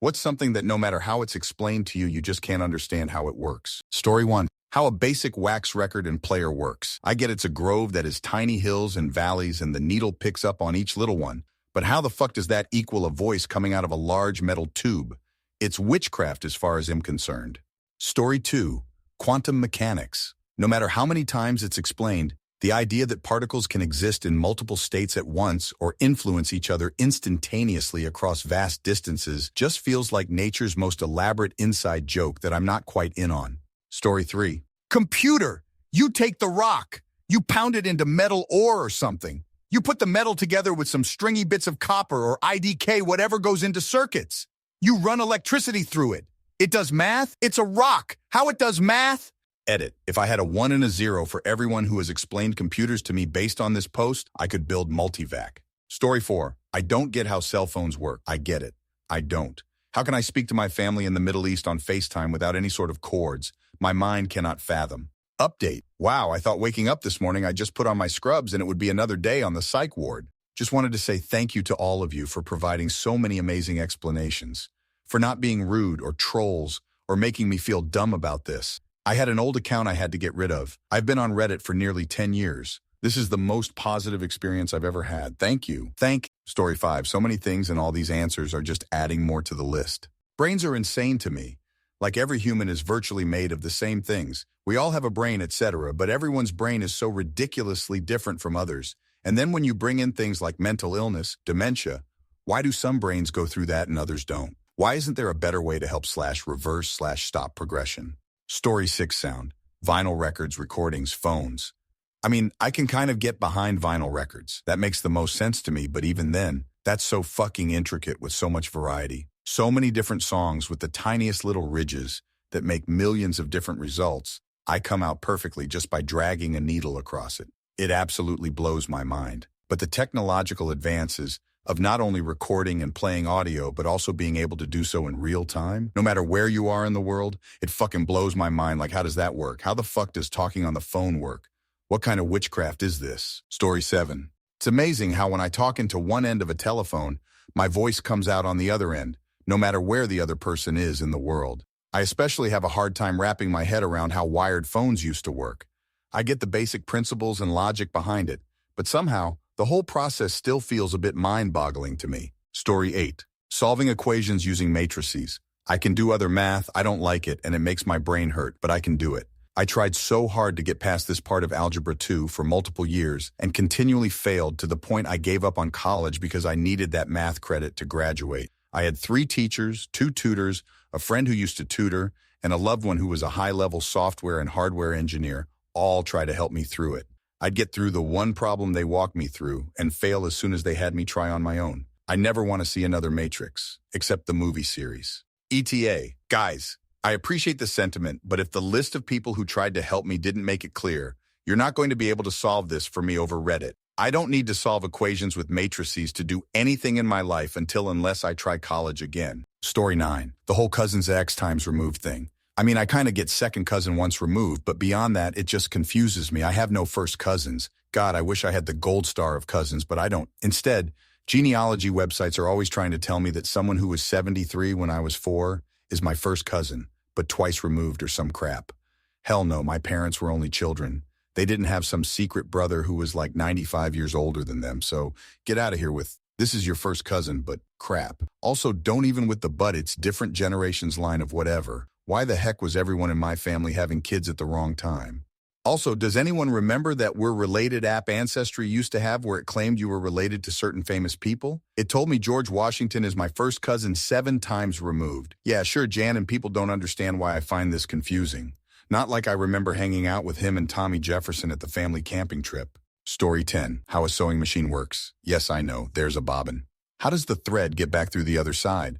What's something that no matter how it's explained to you, you just can't understand how it works? Story 1. How a basic wax record and player works. I get it's a grove that has tiny hills and valleys and the needle picks up on each little one. But how the fuck does that equal a voice coming out of a large metal tube? It's witchcraft as far as I'm concerned. Story 2. Quantum mechanics. No matter how many times it's explained, the idea that particles can exist in multiple states at once or influence each other instantaneously across vast distances just feels like nature's most elaborate inside joke that I'm not quite in on. Story 3. Computer! You take the rock! You pound it into metal ore or something. You put the metal together with some stringy bits of copper or IDK, whatever goes into circuits. You run electricity through it. It does math? It's a rock. How it does math? Edit. If I had a 1 and a 0 for everyone who has explained computers to me based on this post, I could build multivac. Story 4. I don't get how cell phones work. I get it. I don't. How can I speak to my family in the Middle East on FaceTime without any sort of cords? My mind cannot fathom. Update. Wow, I thought waking up this morning I just put on my scrubs and it would be another day on the psych ward. Just wanted to say thank you to all of you for providing so many amazing explanations, for not being rude or trolls or making me feel dumb about this. I had an old account I had to get rid of. I've been on Reddit for nearly 10 years. This is the most positive experience I've ever had. Thank you. Story 5. So many things and all these answers are just adding more to the list. Brains are insane to me. Like every human is virtually made of the same things. We all have a brain, etc., but everyone's brain is so ridiculously different from others. And then when you bring in things like mental illness, dementia, why do some brains go through that and others don't? Why isn't there a better way to help /reverse/stop progression? Story 6 sound. Vinyl records, recordings, phones. I mean, I can kind of get behind vinyl records. That makes the most sense to me, but even then, that's so fucking intricate with so much variety. So many different songs with the tiniest little ridges that make millions of different results. I come out perfectly just by dragging a needle across it. It absolutely blows my mind. But the technological advances of not only recording and playing audio, but also being able to do so in real time, no matter where you are in the world, it fucking blows my mind. Like, how does that work? How the fuck does talking on the phone work? What kind of witchcraft is this? Story 7. It's amazing how when I talk into one end of a telephone, my voice comes out on the other end, no matter where the other person is in the world. I especially have a hard time wrapping my head around how wired phones used to work. I get the basic principles and logic behind it, but somehow, the whole process still feels a bit mind-boggling to me. Story 8. Solving equations using matrices. I can do other math, I don't like it, and it makes my brain hurt, but I can do it. I tried so hard to get past this part of Algebra 2 for multiple years and continually failed to the point I gave up on college because I needed that math credit to graduate. I had 3 teachers, 2 tutors, a friend who used to tutor, and a loved one who was a high-level software and hardware engineer, all try to help me through it. I'd get through the one problem they walked me through and fail as soon as they had me try on my own. I never want to see another Matrix, except the movie series. ETA. Guys, I appreciate the sentiment, but if the list of people who tried to help me didn't make it clear, you're not going to be able to solve this for me over Reddit. I don't need to solve equations with matrices to do anything in my life unless I try college again. Story 9. The whole cousins X times removed thing. I mean, I kind of get second cousin once removed, but beyond that, it just confuses me. I have no first cousins. God, I wish I had the gold star of cousins, but I don't. Instead, genealogy websites are always trying to tell me that someone who was 73 when I was 4 is my first cousin, but twice removed or some crap. Hell no, my parents were only children. They didn't have some secret brother who was like 95 years older than them, so get out of here with, this is your first cousin, but crap. Also, don't even with the but, it's different generations line of whatever. Why the heck was everyone in my family having kids at the wrong time? Also, does anyone remember that We're Related app Ancestry used to have where it claimed you were related to certain famous people? It told me George Washington is my first cousin 7 times removed. Yeah, sure, Jan, and people don't understand why I find this confusing. Not like I remember hanging out with him and Tommy Jefferson at the family camping trip. Story 10. How a sewing machine works. Yes, I know, there's a bobbin. How does the thread get back through the other side?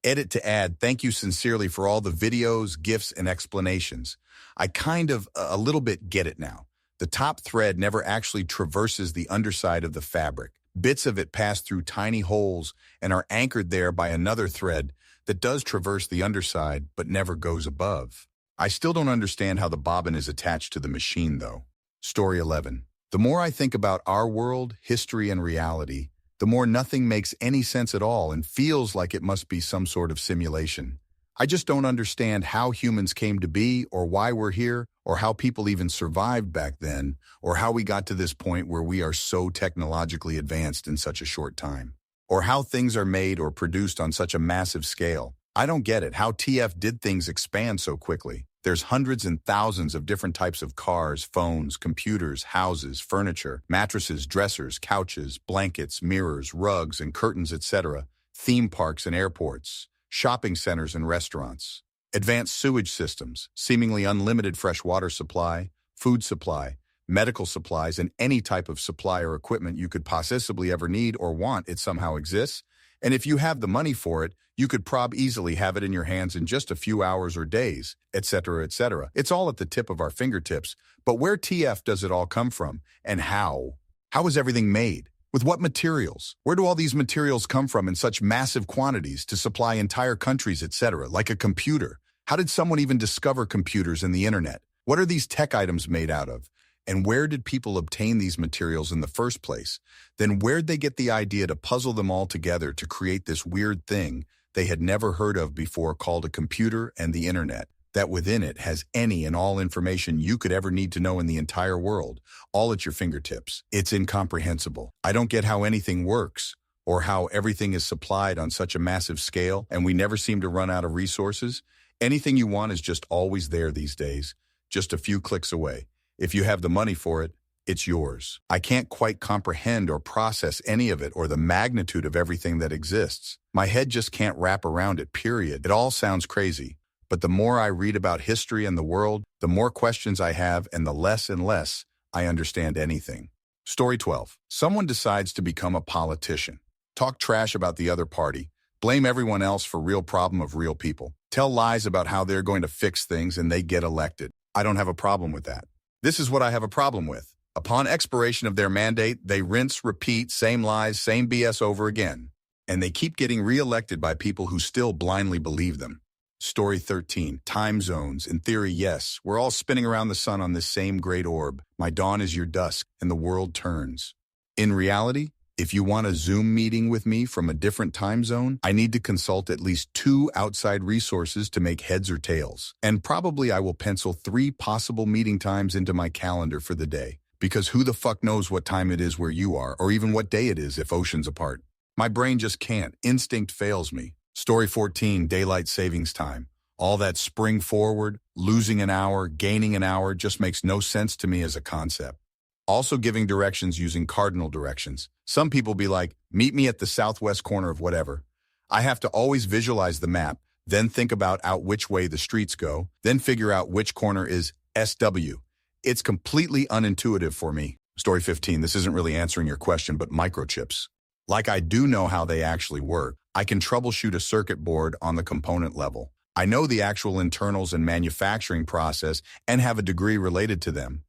Edit to add, thank you sincerely for all the videos, GIFs, and explanations. I kind of, a little bit get it now. The top thread never actually traverses the underside of the fabric. Bits of it pass through tiny holes and are anchored there by another thread that does traverse the underside but never goes above. I still don't understand how the bobbin is attached to the machine, though. Story 11. The more I think about our world, history, and reality, the more nothing makes any sense at all and feels like it must be some sort of simulation. I just don't understand how humans came to be or why we're here or how people even survived back then or how we got to this point where we are so technologically advanced in such a short time. Or how things are made or produced on such a massive scale. I don't get it, how TF did things expand so quickly. There's hundreds and thousands of different types of cars, phones, computers, houses, furniture, mattresses, dressers, couches, blankets, mirrors, rugs, and curtains, etc., theme parks and airports, shopping centers and restaurants, advanced sewage systems, seemingly unlimited fresh water supply, food supply, medical supplies, and any type of supply or equipment you could possibly ever need or want, it somehow exists. And if you have the money for it, you could easily have it in your hands in just a few hours or days, etc., etc. It's all at the tip of our fingertips. But where TF does it all come from? And how? How is everything made? With what materials? Where do all these materials come from in such massive quantities to supply entire countries, etc., like a computer? How did someone even discover computers and the internet? What are these tech items made out of? And where did people obtain these materials in the first place? Then where'd they get the idea to puzzle them all together to create this weird thing they had never heard of before called a computer and the internet, that within it has any and all information you could ever need to know in the entire world, all at your fingertips? It's incomprehensible. I don't get how anything works, or how everything is supplied on such a massive scale and we never seem to run out of resources. Anything you want is just always there these days, just a few clicks away. If you have the money for it, it's yours. I can't quite comprehend or process any of it or the magnitude of everything that exists. My head just can't wrap around it, period. It all sounds crazy. But the more I read about history and the world, the more questions I have and less I understand anything. Story 12. Someone decides to become a politician. Talk trash about the other party. Blame everyone else for real problem of real people. Tell lies about how they're going to fix things and they get elected. I don't have a problem with that. This is what I have a problem with. Upon expiration of their mandate, they rinse, repeat, same lies, same BS over again. And they keep getting re-elected by people who still blindly believe them. Story 13. Time zones. In theory, yes, we're all spinning around the sun on this same great orb. My dawn is your dusk, and the world turns. In reality, if you want a Zoom meeting with me from a different time zone, I need to consult at least 2 outside resources to make heads or tails. And probably I will pencil 3 possible meeting times into my calendar for the day. Because who the fuck knows what time it is where you are, or even what day it is if oceans apart. My brain just can't. Instinct fails me. Story 14. Daylight savings time. All that spring forward, losing an hour, gaining an hour just makes no sense to me as a concept. Also giving directions using cardinal directions. Some people be like, meet me at the southwest corner of whatever. I have to always visualize the map, then think about out which way the streets go, then figure out which corner is SW. It's completely unintuitive for me. Story 15. This isn't really answering your question, but microchips. Like I do know how they actually work. I can troubleshoot a circuit board on the component level. I know the actual internals and manufacturing process and have a degree related to them.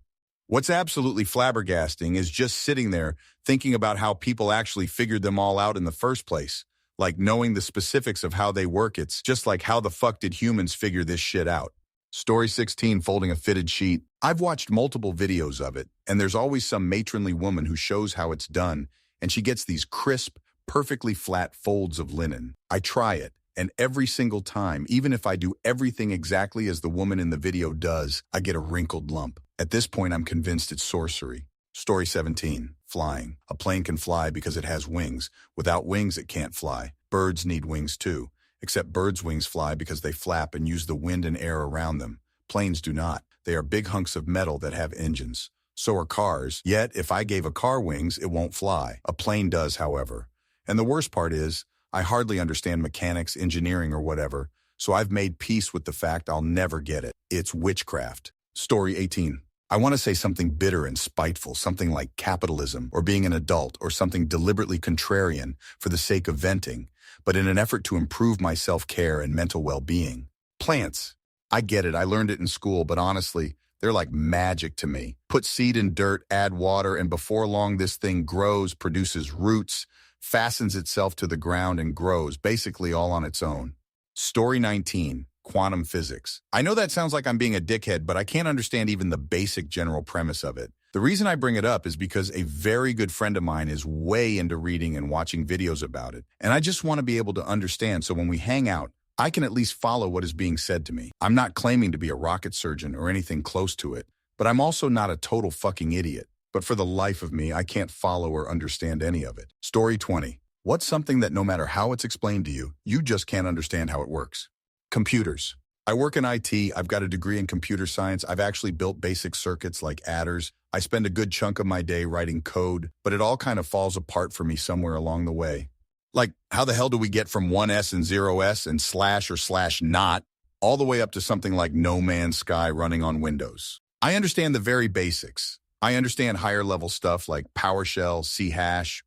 What's absolutely flabbergasting is just sitting there thinking about how people actually figured them all out in the first place. Like knowing the specifics of how they work, it's just like how the fuck did humans figure this shit out? Story 16. Folding a fitted sheet. I've watched multiple videos of it, and there's always some matronly woman who shows how it's done, and she gets these crisp, perfectly flat folds of linen. I try it, and every single time, even if I do everything exactly as the woman in the video does, I get a wrinkled lump. At this point, I'm convinced it's sorcery. Story 17. Flying. A plane can fly because it has wings. Without wings, it can't fly. Birds need wings too. Except birds' wings fly because they flap and use the wind and air around them. Planes do not. They are big hunks of metal that have engines. So are cars. Yet, if I gave a car wings, it won't fly. A plane does, however. And the worst part is, I hardly understand mechanics, engineering, or whatever, so I've made peace with the fact I'll never get it. It's witchcraft. Story 18. I want to say something bitter and spiteful, something like capitalism, or being an adult, or something deliberately contrarian for the sake of venting, but in an effort to improve my self-care and mental well-being. Plants. I get it, I learned it in school, but honestly, they're like magic to me. Put seed in dirt, add water, and before long this thing grows, produces roots, fastens itself to the ground, and grows, basically all on its own. Story 19. Quantum physics. I know that sounds like I'm being a dickhead, but I can't understand even the basic general premise of it. The reason I bring it up is because a very good friend of mine is way into reading and watching videos about it, and I just want to be able to understand so when we hang out, I can at least follow what is being said to me. I'm not claiming to be a rocket surgeon or anything close to it, but I'm also not a total fucking idiot. But for the life of me, I can't follow or understand any of it. Story 20. What's something that no matter how it's explained to you, you just can't understand how it works? Computers. I work in IT, I've got a degree in computer science, I've actually built basic circuits like adders. I spend a good chunk of my day writing code, but it all kind of falls apart for me somewhere along the way. Like, how the hell do we get from 1S and 0S and slash or slash not all the way up to something like No Man's Sky running on Windows? I understand the very basics. I understand higher level stuff like PowerShell, C#,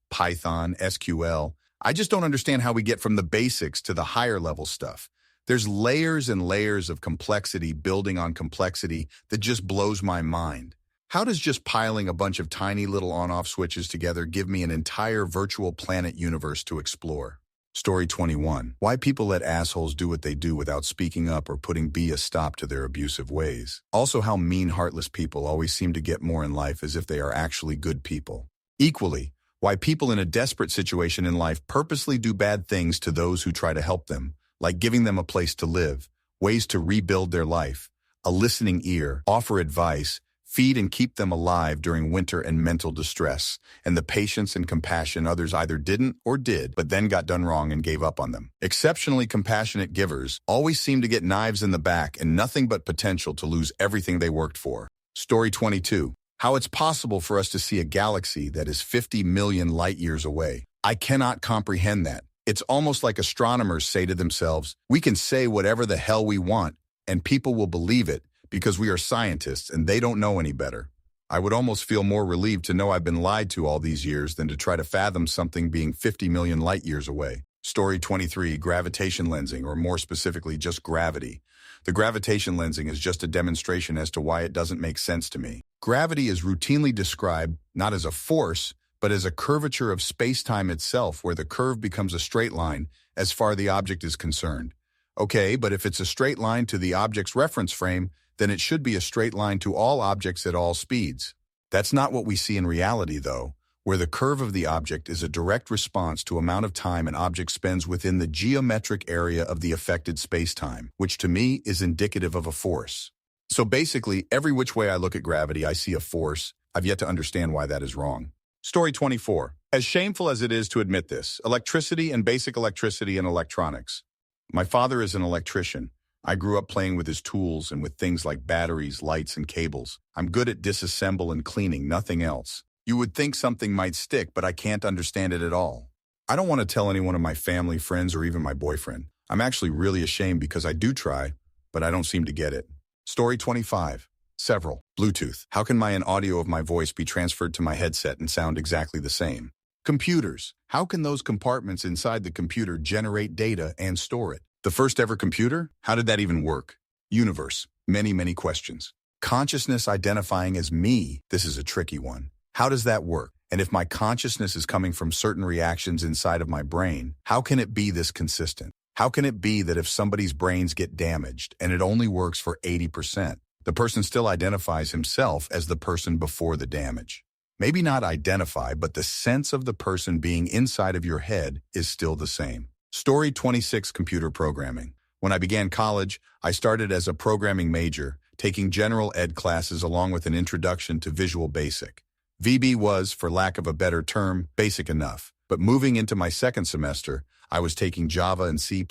Python, SQL. I just don't understand how we get from the basics to the higher level stuff. There's layers and layers of complexity building on complexity that just blows my mind. How does just piling a bunch of tiny little on-off switches together give me an entire virtual planet universe to explore? Story 21. Why people let assholes do what they do without speaking up or putting a stop to their abusive ways. Also how mean, heartless people always seem to get more in life as if they are actually good people. Equally, why people in a desperate situation in life purposely do bad things to those who try to help them, like giving them a place to live, ways to rebuild their life, a listening ear, offer advice, feed and keep them alive during winter and mental distress, and the patience and compassion others either didn't or did, but then got done wrong and gave up on them. Exceptionally compassionate givers always seem to get knives in the back and nothing but potential to lose everything they worked for. Story 22. How it's possible for us to see a galaxy that is 50 million light years away. I cannot comprehend that. It's almost like astronomers say to themselves, we can say whatever the hell we want, and people will believe it because we are scientists and they don't know any better. I would almost feel more relieved to know I've been lied to all these years than to try to fathom something being 50 million light years away. Story 23, gravitation lensing, or more specifically, just gravity. The gravitation lensing is just a demonstration as to why it doesn't make sense to me. Gravity is routinely described not as a force, but as a curvature of space-time itself, where the curve becomes a straight line as far the object is concerned. Okay, but if it's a straight line to the object's reference frame, then it should be a straight line to all objects at all speeds. That's not what we see in reality, though, where the curve of the object is a direct response to amount of time an object spends within the geometric area of the affected space-time, which to me is indicative of a force. So basically, every which way I look at gravity, I see a force. I've yet to understand why that is wrong. Story 24. As shameful as it is to admit this, electricity and basic electricity and electronics. My father is an electrician. I grew up playing with his tools and with things like batteries, lights, and cables. I'm good at disassemble and cleaning, nothing else. You would think something might stick, but I can't understand it at all. I don't want to tell any one of my family, friends, or even my boyfriend. I'm actually really ashamed because I do try, but I don't seem to get it. Story 25. Several. Bluetooth. How can an audio of my voice be transferred to my headset and sound exactly the same? Computers. How can those compartments inside the computer generate data and store it? The first ever computer? How did that even work? Universe. Many, many questions. Consciousness identifying as me. This is a tricky one. How does that work? And if my consciousness is coming from certain reactions inside of my brain, how can it be this consistent? How can it be that if somebody's brains get damaged and it only works for 80%, the person still identifies himself as the person before the damage? Maybe not identify, but the sense of the person being inside of your head is still the same. Story 26, computer programming. When I began college, I started as a programming major, taking general ed classes along with an introduction to Visual Basic. VB was, for lack of a better term, basic enough. But moving into my second semester, I was taking Java and C++.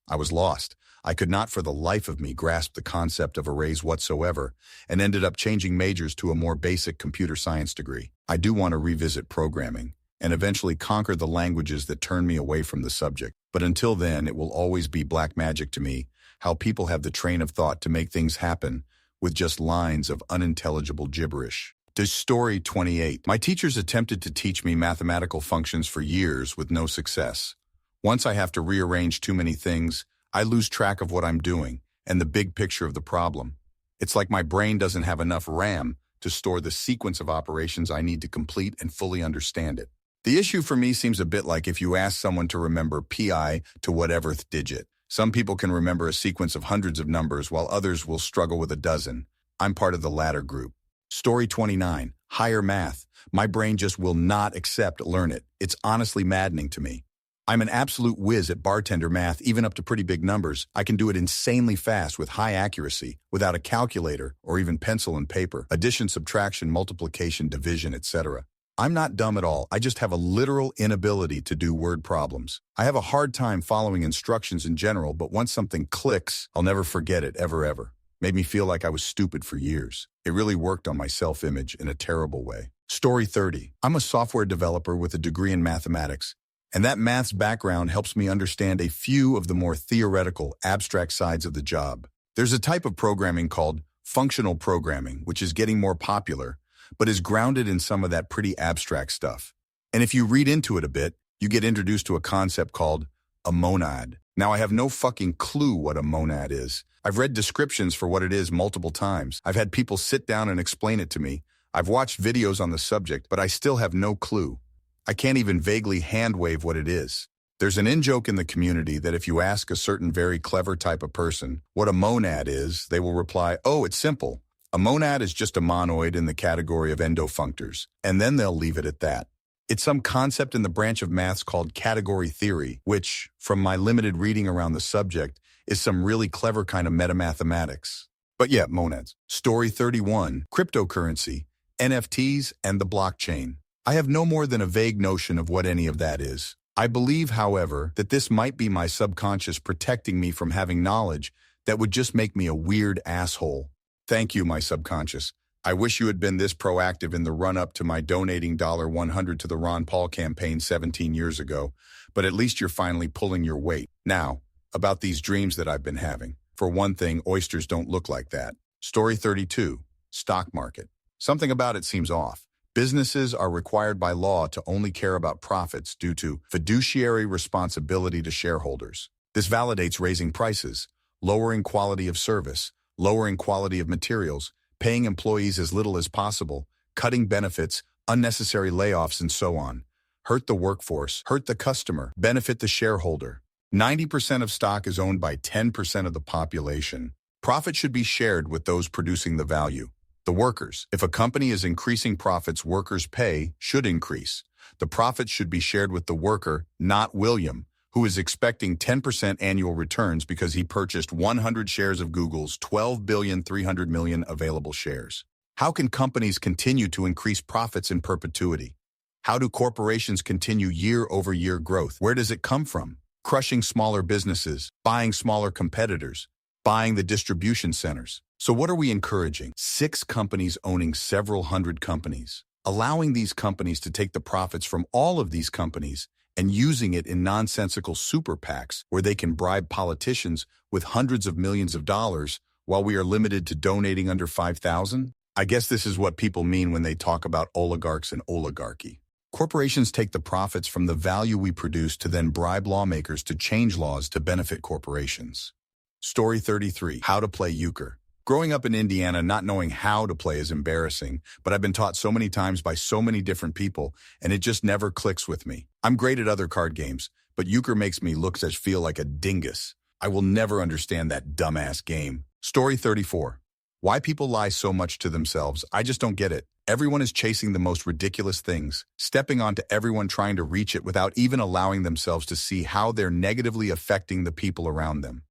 I was lost. I could not for the life of me grasp the concept of arrays whatsoever, and ended up changing majors to a more basic computer science degree. I do want to revisit programming, and eventually conquer the languages that turn me away from the subject. But until then, it will always be black magic to me, how people have the train of thought to make things happen with just lines of unintelligible gibberish. To Story 28. My teachers attempted to teach me mathematical functions for years with no success. Once I have to rearrange too many things, I lose track of what I'm doing and the big picture of the problem. It's like my brain doesn't have enough RAM to store the sequence of operations I need to complete and fully understand it. The issue for me seems a bit like if you ask someone to remember pi to whateverth digit. Some people can remember a sequence of hundreds of numbers while others will struggle with a dozen. I'm part of the latter group. Story 29, higher math. My brain just will not accept learn it. It's honestly maddening to me. I'm an absolute whiz at bartender math, even up to pretty big numbers. I can do it insanely fast with high accuracy, without a calculator or even pencil and paper. Addition, subtraction, multiplication, division, etc. I'm not dumb at all. I just have a literal inability to do word problems. I have a hard time following instructions in general, but once something clicks, I'll never forget it, ever. Made me feel like I was stupid for years. It really worked on my self-image in a terrible way. Story 30. I'm a software developer with a degree in mathematics, and that maths background helps me understand a few of the more theoretical, abstract sides of the job. There's a type of programming called functional programming, which is getting more popular, but is grounded in some of that pretty abstract stuff. And if you read into it a bit, you get introduced to a concept called a monad. Now, I have no fucking clue what a monad is. I've read descriptions for what it is multiple times. I've had people sit down and explain it to me. I've watched videos on the subject, but I still have no clue. I can't even vaguely hand-wave what it is. There's an in-joke in the community that if you ask a certain very clever type of person what a monad is, they will reply, "Oh, it's simple. A monad is just a monoid in the category of endofunctors," and then they'll leave it at that. It's some concept in the branch of maths called category theory, which, from my limited reading around the subject, is some really clever kind of metamathematics. But yeah, monads. Story 31, cryptocurrency, NFTs, and the blockchain. I have no more than a vague notion of what any of that is. I believe, however, that this might be my subconscious protecting me from having knowledge that would just make me a weird asshole. Thank you, my subconscious. I wish you had been this proactive in the run-up to my donating $100 to the Ron Paul campaign 17 years ago, but at least you're finally pulling your weight. Now, about these dreams that I've been having. For one thing, oysters don't look like that. Story 32, stock market. Something about it seems off. Businesses are required by law to only care about profits due to fiduciary responsibility to shareholders. This validates raising prices, lowering quality of service, lowering quality of materials, paying employees as little as possible, cutting benefits, unnecessary layoffs, and so on. Hurt the workforce, hurt the customer, benefit the shareholder. 90% of stock is owned by 10% of the population. Profit should be shared with those producing the value. The workers. If a company is increasing profits, workers' pay should increase. The profits should be shared with the worker, not William, who is expecting 10% annual returns because he purchased 100 shares of Google's 12,300,000,000 available shares. How can companies continue to increase profits in perpetuity? How do corporations continue year-over-year growth? Where does it come from? Crushing smaller businesses, buying smaller competitors, buying the distribution centers. So what are we encouraging? 6 companies owning several hundred companies, allowing these companies to take the profits from all of these companies and using it in nonsensical super PACs where they can bribe politicians with hundreds of millions of dollars while we are limited to donating under 5,000? I guess this is what people mean when they talk about oligarchs and oligarchy. Corporations take the profits from the value we produce to then bribe lawmakers to change laws to benefit corporations. Story 33, how to play euchre. Growing up in Indiana, not knowing how to play is embarrassing, but I've been taught so many times by so many different people, and it just never clicks with me. I'm great at other card games, but euchre makes me feel like a dingus. I will never understand that dumbass game. Story 34. Why people lie so much to themselves, I just don't get it. Everyone is chasing the most ridiculous things, stepping onto everyone trying to reach it without even allowing themselves to see how they're negatively affecting the people around them.